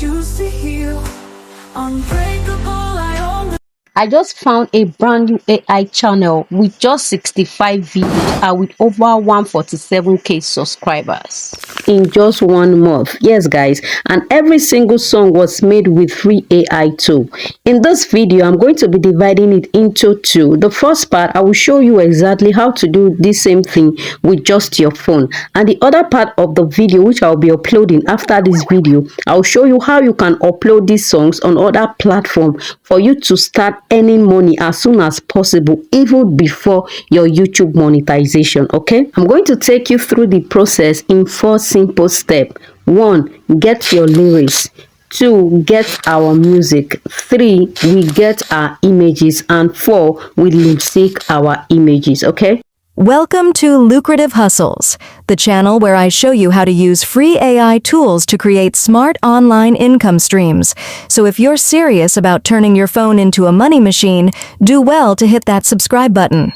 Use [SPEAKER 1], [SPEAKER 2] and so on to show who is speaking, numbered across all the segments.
[SPEAKER 1] choose to heal. Unbreakable, I only.
[SPEAKER 2] I just found a brand new AI channel with just 65 videos and with over 147k subscribers in just 1 month. Yes, guys, and every single song was made with free AI tool. In this video, I'm going to be dividing it into two. The first part, I will show you exactly how to do the same thing with just your phone, and the other part of the video, which I'll be uploading after this video, I'll show you how you can upload these songs on other platforms for you to start earning money as soon as possible, even before your YouTube monetization. Okay, I'm going to take you through the process in 4 simple steps. 1, get your lyrics. 2, get our music. 3, we get our images. And 4, we lip sync our images. Okay,
[SPEAKER 3] Welcome to Lucrative Hustles, the channel where I show you how to use free AI tools to create smart online income streams. So if you're serious about turning your phone into a money machine, do well to hit that subscribe button.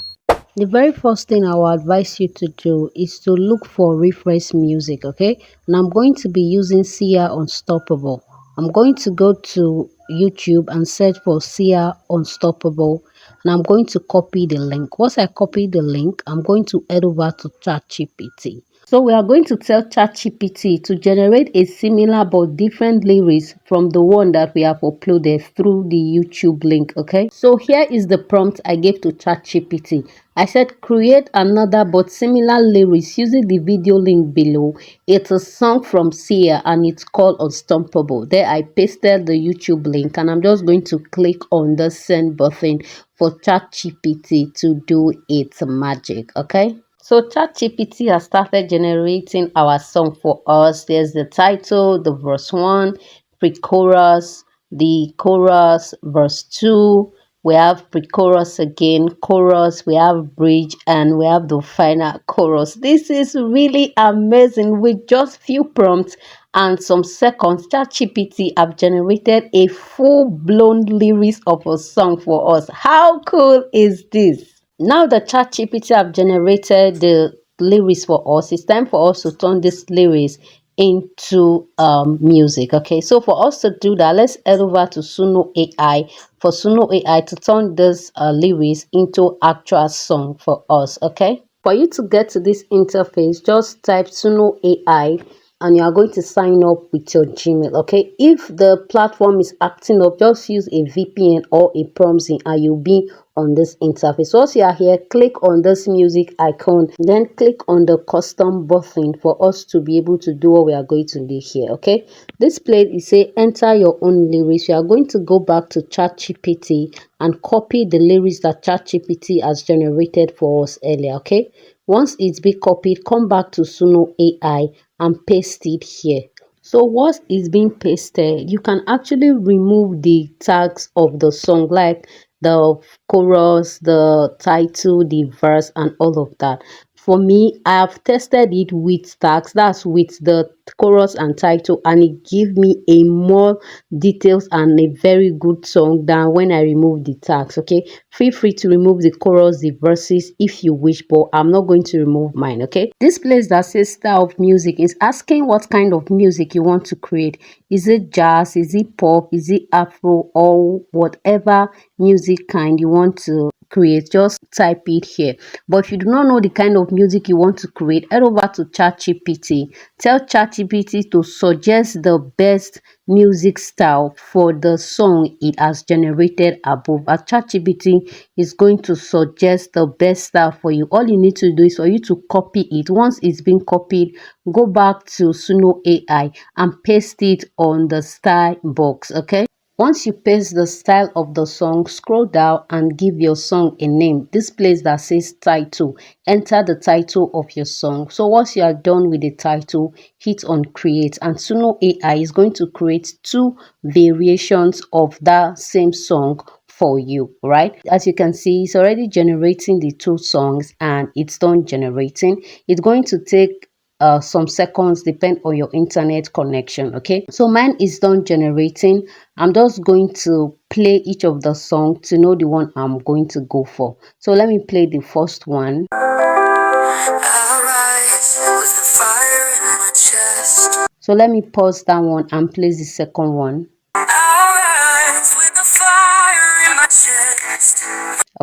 [SPEAKER 2] the very first thing I will advise you to do is to look for refresh music. Okay, and I'm going to be using Sia Unstoppable. I'm going to go to YouTube and search for Sia Unstoppable, and I'm going to copy the link. Once I copy the link, I'm going to head over to ChatGPT. So we are going to tell ChatGPT to generate a similar but different lyrics from the one that we have uploaded through the YouTube link. Okay, so here is the prompt I gave to ChatGPT. I said create another but similar lyrics using the video link below. It's a song from Sia and it's called Unstoppable. There I pasted the YouTube link, and I'm just going to click on the send button for ChatGPT to do its magic. Okay, so ChatGPT has started generating our song for us. There's the title, the verse 1, pre-chorus, the chorus, verse 2. We have pre-chorus again, chorus, we have bridge, and we have the final chorus. This is really amazing. With just few prompts and some seconds, ChatGPT have generated a full-blown lyrics of a song for us. How cool is this? Now the ChatGPT have generated the lyrics for us, it's time for us to turn these lyrics into music. Okay, so for us to do that, let's head over to Suno.ai for Suno.ai to turn this lyrics into actual song for us. Okay, for you to get to this interface, just type Suno.ai and you are going to sign up with your Gmail. Okay, if the platform is acting up, just use a VPN or a Prompti and you'll be on this interface. Once you are here, click on this music icon, then click on the custom button for us to be able to do what we are going to do here. Okay, this place is say enter your own lyrics. You are going to go back to ChatGPT and copy the lyrics that ChatGPT has generated for us earlier. Okay, once it's been copied, come back to Suno.ai and paste it here. So once it's being pasted, you can actually remove the tags of the song, like the chorus, the title, the verse, and all of that. For me, I have tested it with tags, that's with the chorus and title, and it gives me a more details and a very good song than when I remove the tags. Okay, feel free to remove the chorus, the verses if you wish, but I'm not going to remove mine. Okay, this place that says style of music is asking what kind of music you want to create. Is it jazz, is it pop, is it afro, or whatever music kind you want to create, just type it here. But if you do not know the kind of music you want to create, head over to ChatGPT. Tell ChatGPT to suggest the best music style for the song it has generated above. As ChatGPT is going to suggest the best style for you, all you need to do is for you to copy it. Once it's been copied, go back to Suno.ai and paste it on the style box. Okay, once you paste the style of the song, scroll down and give your song a name. This place that says title, enter the title of your song. So once you are done with the title, hit on create, and Suno.ai is going to create 2 variations of that same song for you. Right, as you can see, it's already generating the 2 songs and it's done generating. It's going to take some seconds, depend on your internet connection. Okay, so mine is done generating. I'm just going to play each of the song to know the one I'm going to go for. So let me play the first one. So let me pause that one and place the second one.
[SPEAKER 1] with the fire in my chest.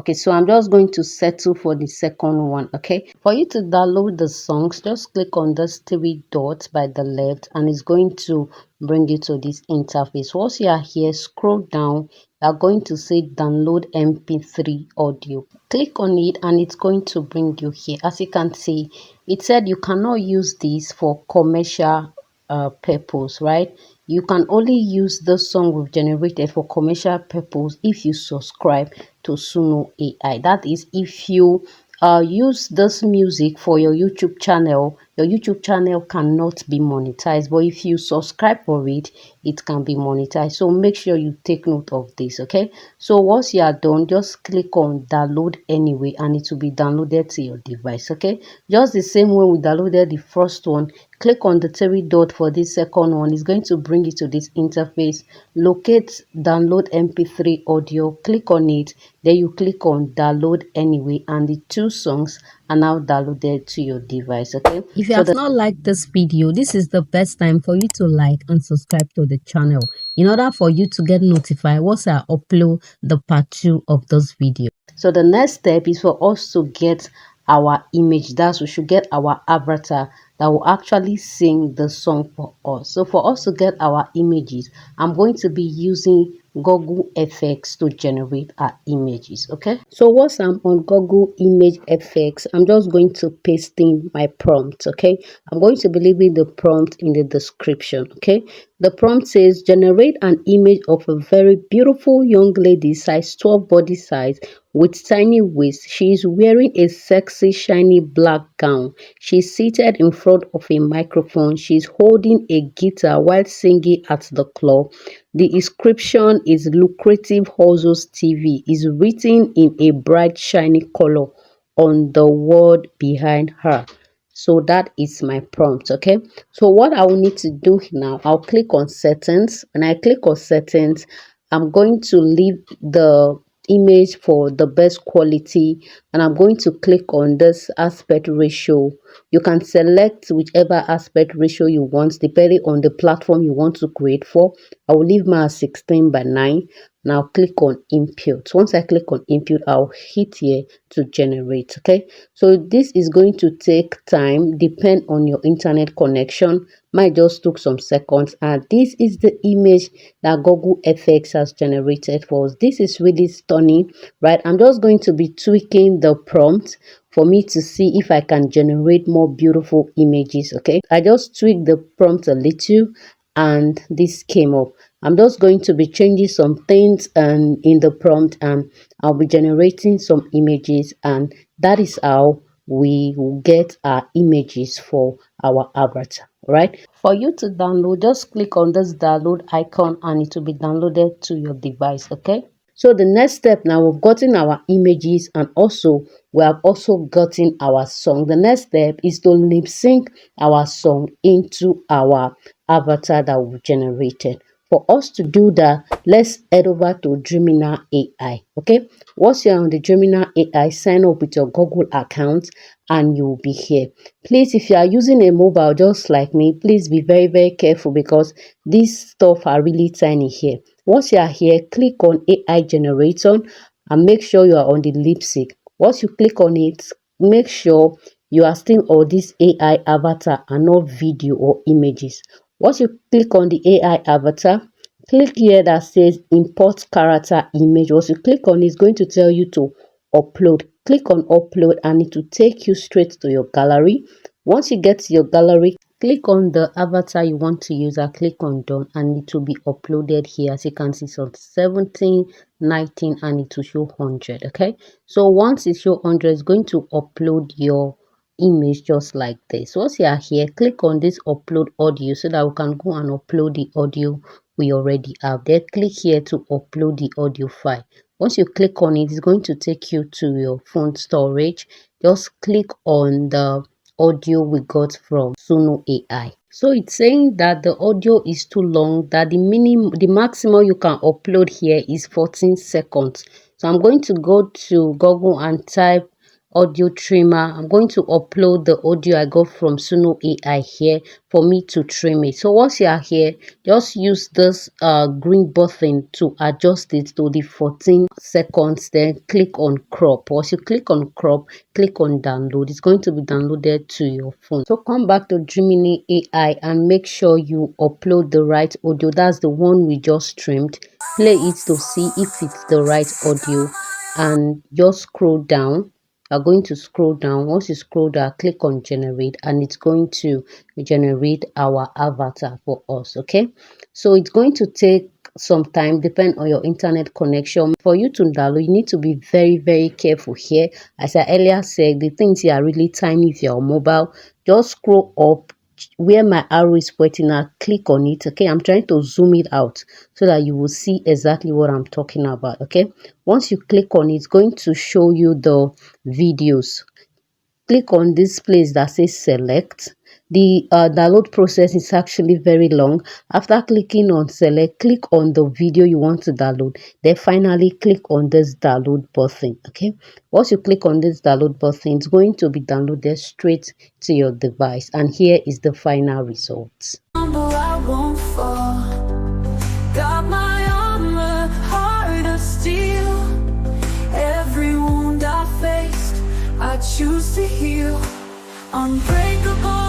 [SPEAKER 2] Okay, so I'm just going to settle for the second one. Okay, for you to download the songs, just click on this three dots by the left and it's going to bring you to this interface. Once you are here, scroll down, you are going to say download mp3 audio. Click on it and it's going to bring you here. As you can see, it said you cannot use this for commercial purpose, right? You can only use the song we've generated for commercial purpose if you subscribe to Suno.ai. That is, if you use this music for your YouTube channel cannot be monetized, but if you subscribe for it, it can be monetized. So make sure you take note of this. Okay, so once you are done, just click on download anyway and it will be downloaded to your device. Okay, just the same way we downloaded the first one, click on the three dot for this second one. It's going to bring you to this interface. Locate download mp3 audio, click on it, then you click on download anyway and the two songs are now downloaded to your device. Okay, if you have not liked this video, this is the best time for you to like and subscribe to the channel in order for you to get notified once I upload the part 2 of this video. So the next step is for us to get our image. That's, we should get our avatar that will actually sing the song for us. So for us to get our images, I'm going to be using Google FX to generate our images. Okay, so once I'm on Google Image FX, I'm just going to paste in my prompt. Okay, I'm going to be leaving the prompt in the description. Okay, the prompt says generate an image of a very beautiful young lady, size 12 body size, with tiny waist. She is wearing a sexy shiny black gown. She's seated in front of a microphone. She's holding a guitar while singing at the club. The inscription is Lucrative Hustles TV. Is written in a bright shiny color on the word behind her. So that is my prompt. Okay, so what I will need to do now, I'll click on settings. When I click on settings, I'm going to leave the image for the best quality and I'm going to click on this aspect ratio. You can select whichever aspect ratio you want depending on the platform you want to create for. I will leave mine at 16:9. Now click on input. Once I click on input, I'll hit here to generate. Okay, so this is going to take time, depend on your internet connection. Mine just took some seconds and this is the image that Google FX has generated for us. This is really stunning, right? I'm just going to be tweaking the prompt for me to see if I can generate more beautiful images. Okay, I just tweaked the prompt a little and this came up. I'm just going to be changing some things and in the prompt and I'll be generating some images, and that is how we will get our images for our avatar. Right, for you to download, just click on this download icon and it will be downloaded to your device. Okay, so the next step, now we've gotten our images and also we have also gotten our song. The next step is to lip sync our song into our avatar that we generated. For us to do that, let's head over to Dreamina.ai. Okay, once you're on the Dreamina.ai, sign up with your Google account and you'll be here. Please, if you are using a mobile just like me, please be very careful because these stuff are really tiny here. Once you are here, click on AI generator and make sure you are on the lip sync. Once you click on it, make sure you are still on this AI avatar and not video or images. Once you click on the AI avatar, click here that says import character image. Once you click on it, it's going to tell you to upload. Click on upload and it will take you straight to your gallery. Once you get to your gallery, click on the avatar you want to use and click on done and it will be uploaded here. As you can see, so 17, 19 and it will show 100. Okay, so once it shows 100, it's going to upload your image just like this. Once you are here, click on this upload audio so that we can go and upload the audio we already have. Then click here to upload the audio file. Once you click on it, it's going to take you to your phone storage. Just click on the audio we got from Suno.ai. So it's saying that the audio is too long, that the maximum you can upload here is 14 seconds. So I'm going to go to Google and type audio trimmer. I'm going to upload the audio I got from Suno.ai here for me to trim it. So once you are here, just use this green button to adjust it to the 14 seconds, then click on crop. Once you click on crop, click on download. It's going to be downloaded to your phone. So come back to Dreamina.ai and make sure you upload the right audio. That's the one we just trimmed. Play it to see if it's the right audio, and just scroll down. You're going to scroll down. Once you scroll down, click on generate, and it's going to generate our avatar for us. Okay, so it's going to take some time, depend on your internet connection. For you to download, you need to be very careful here. As I earlier said, the things here are really tiny if you're mobile. Just scroll up where my arrow is pointing at, click on it. Okay, I'm trying to zoom it out so that you will see exactly what I'm talking about. Okay, once you click on it, it's going to show you the videos. Click on this place that says select. The download process is actually very long. After clicking on select, click on the video you want to download, then finally click on this download button. Okay, once you click on this download button, it's going to be downloaded straight to your device, and here is the final results.
[SPEAKER 1] I won't fall. Got my armor, heart of steel. Every wound I faced, I choose to heal. Unbreakable.